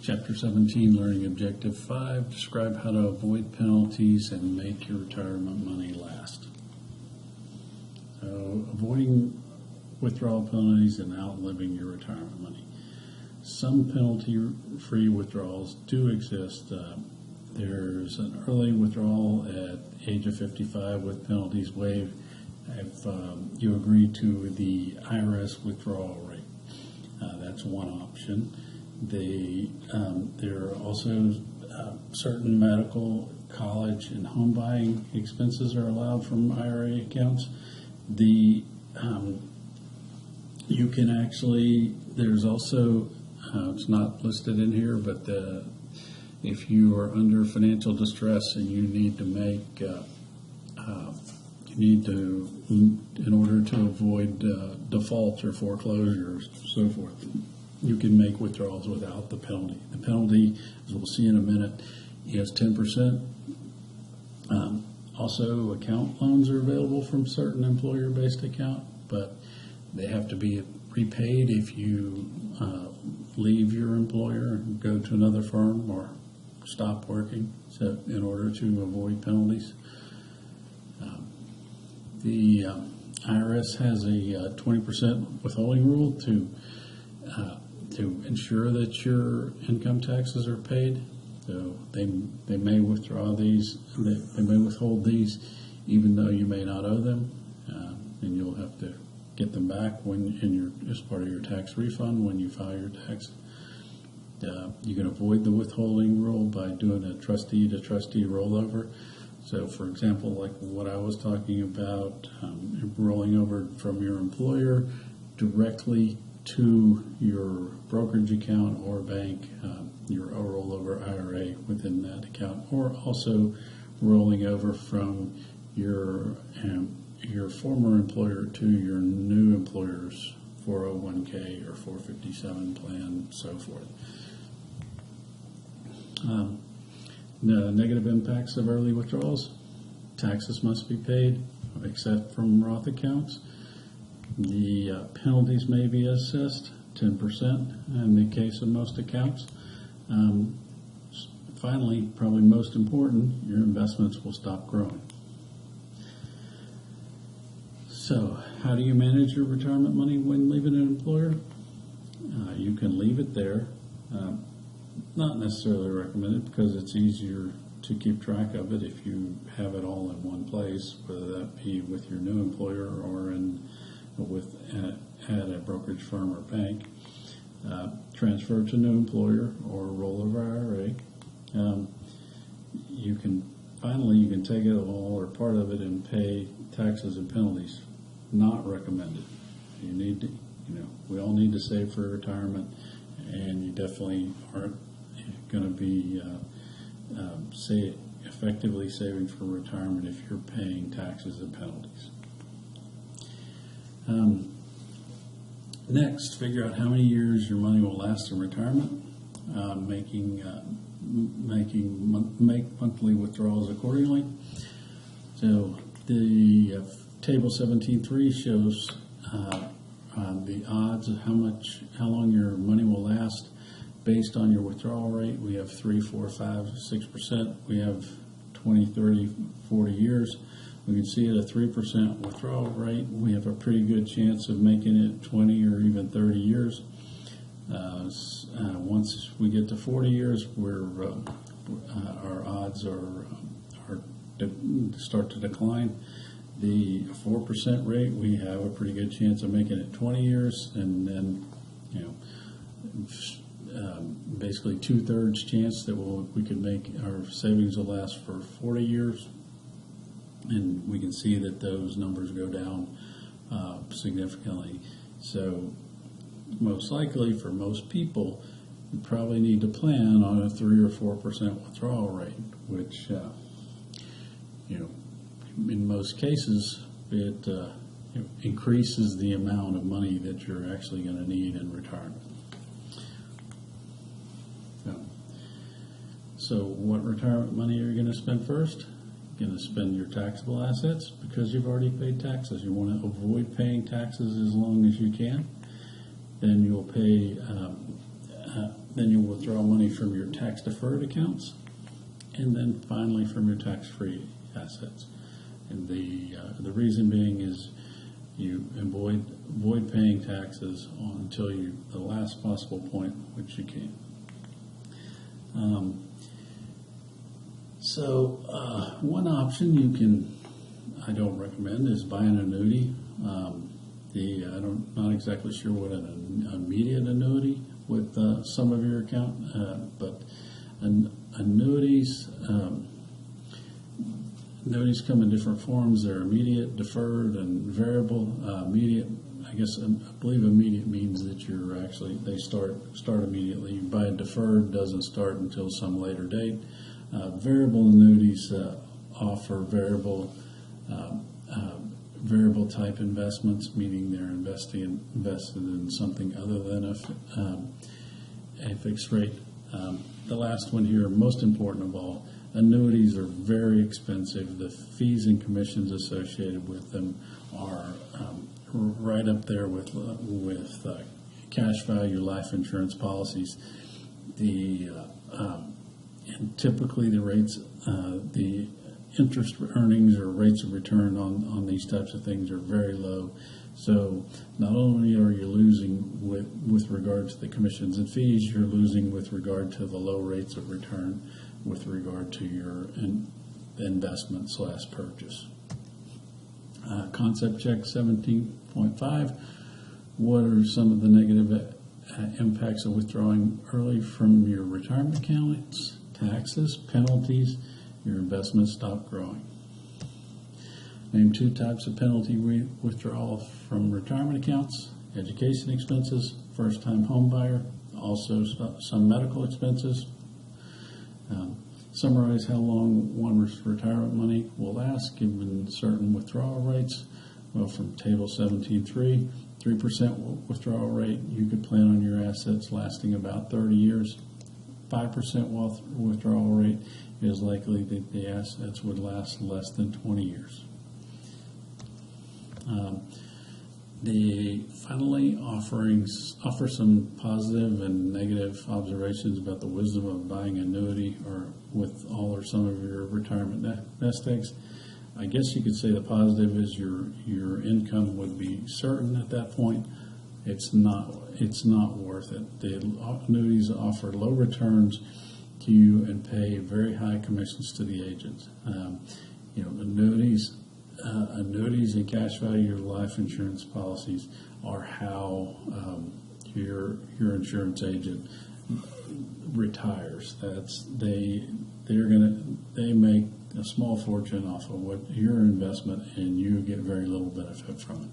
Chapter 17, Learning Objective 5, describe how to avoid penalties and make your retirement money last. So, avoiding withdrawal penalties and outliving your retirement money. Some penalty-free withdrawals do exist. There's an early withdrawal at age of 55 with penalties waived if you agree to the IRS withdrawal rate. That's one option. There are also certain medical, college, and home buying expenses are allowed from IRA accounts. You can actually, there's also, it's not listed in here, but if you are under financial distress and you need to make, in order to avoid default or foreclosure or so forth, you can make withdrawals without the penalty. The penalty, as we'll see in a minute, is 10%. Also, account loans are available from certain employer-based account, but they have to be repaid if you leave your employer and go to another firm or stop working, so in order to avoid penalties. The IRS has a 20% withholding rule to ensure that your income taxes are paid. So they may withdraw these, they may withhold these even though you may not owe them, and you'll have to get them back as part of your tax refund when you file your tax. You can avoid the withholding rule by doing a trustee-to-trustee rollover. So, for example, like what I was talking about, rolling over from your employer directly to your brokerage account or bank, your rollover IRA within that account, or also rolling over from your former employer to your new employer's 401k or 457 plan, so forth. The negative impacts of early withdrawals: taxes must be paid, except from Roth accounts. The penalties may be assessed 10% in the case of most accounts. Finally, probably most important, your investments will stop growing. So, how do you manage your retirement money when leaving an employer? You can leave it there. Not necessarily recommended because it's easier to keep track of it if you have it all in one place, whether that be with your new employer or at a brokerage firm or bank. Transfer to new employer or rollover IRA. You can take it all or part of it and pay taxes and penalties. Not recommended. You need to, we all need to save for retirement, and you definitely aren't going to be effectively saving for retirement if you're paying taxes and penalties. Next, figure out how many years your money will last in retirement. Make monthly withdrawals accordingly. So the table 17.3 shows the odds of how long your money will last based on your withdrawal rate. We have 3, 4, 5, 6%. We have 20, 30, 40 years. We can see at a 3% withdrawal rate, we have a pretty good chance of making it 20 or even 30 years. Once we get to 40 years, our odds start to decline. The 4% rate, we have a pretty good chance of making it 20 years, and then basically 2/3 chance that we could make our savings will last for 40 years. And we can see that those numbers go down significantly. So most likely for most people, you probably need to plan on a 3 or 4% withdrawal rate, which in most cases it increases the amount of money that you're actually going to need in retirement. So what retirement money are you going to spend first? You're going to spend your taxable assets because you've already paid taxes. You want to avoid paying taxes as long as you can. Then you'll pay Then you'll withdraw money from your tax-deferred accounts, and then finally from your tax-free assets. And the reason being is you avoid paying taxes until the last possible point which you can. One option I don't recommend is buy an annuity. I'm not exactly sure what an immediate annuity with some of your account, but annuities come in different forms. They're immediate, deferred, and variable. Immediate, I believe immediate means that they start immediately. By deferred doesn't start until some later date. Variable annuities offer variable type investments, meaning they're invested in something other than a fixed rate. The last one here, most important of all, annuities are very expensive. The fees and commissions associated with them are right up there with cash value life insurance policies. And typically the rates, the interest earnings or rates of return on these types of things are very low. So not only are you losing with regard to the commissions and fees, you're losing with regard to the low rates of return with regard to your investment / purchase. Concept check 17.5. What are some of the negative impacts of withdrawing early from your retirement accounts? Taxes, penalties, your investments stop growing. Name 2 types of penalty withdrawal from retirement accounts: education expenses, first-time home buyer, also some medical expenses. Summarize how long one's retirement money will last given certain withdrawal rates. Well, from table 17.3, 3% withdrawal rate, you could plan on your assets lasting about 30 years. 5% withdrawal rate is likely that the assets would last less than 20 years. They finally offer some positive and negative observations about the wisdom of buying annuity or with all or some of your retirement nest eggs. I guess you could say the positive is your income would be certain at that point. It's not worth it. The annuities offer low returns to you and pay very high commissions to the agents. Annuities and cash value life insurance policies are how your insurance agent retires. They make a small fortune off of what your investment, and you get very little benefit from it.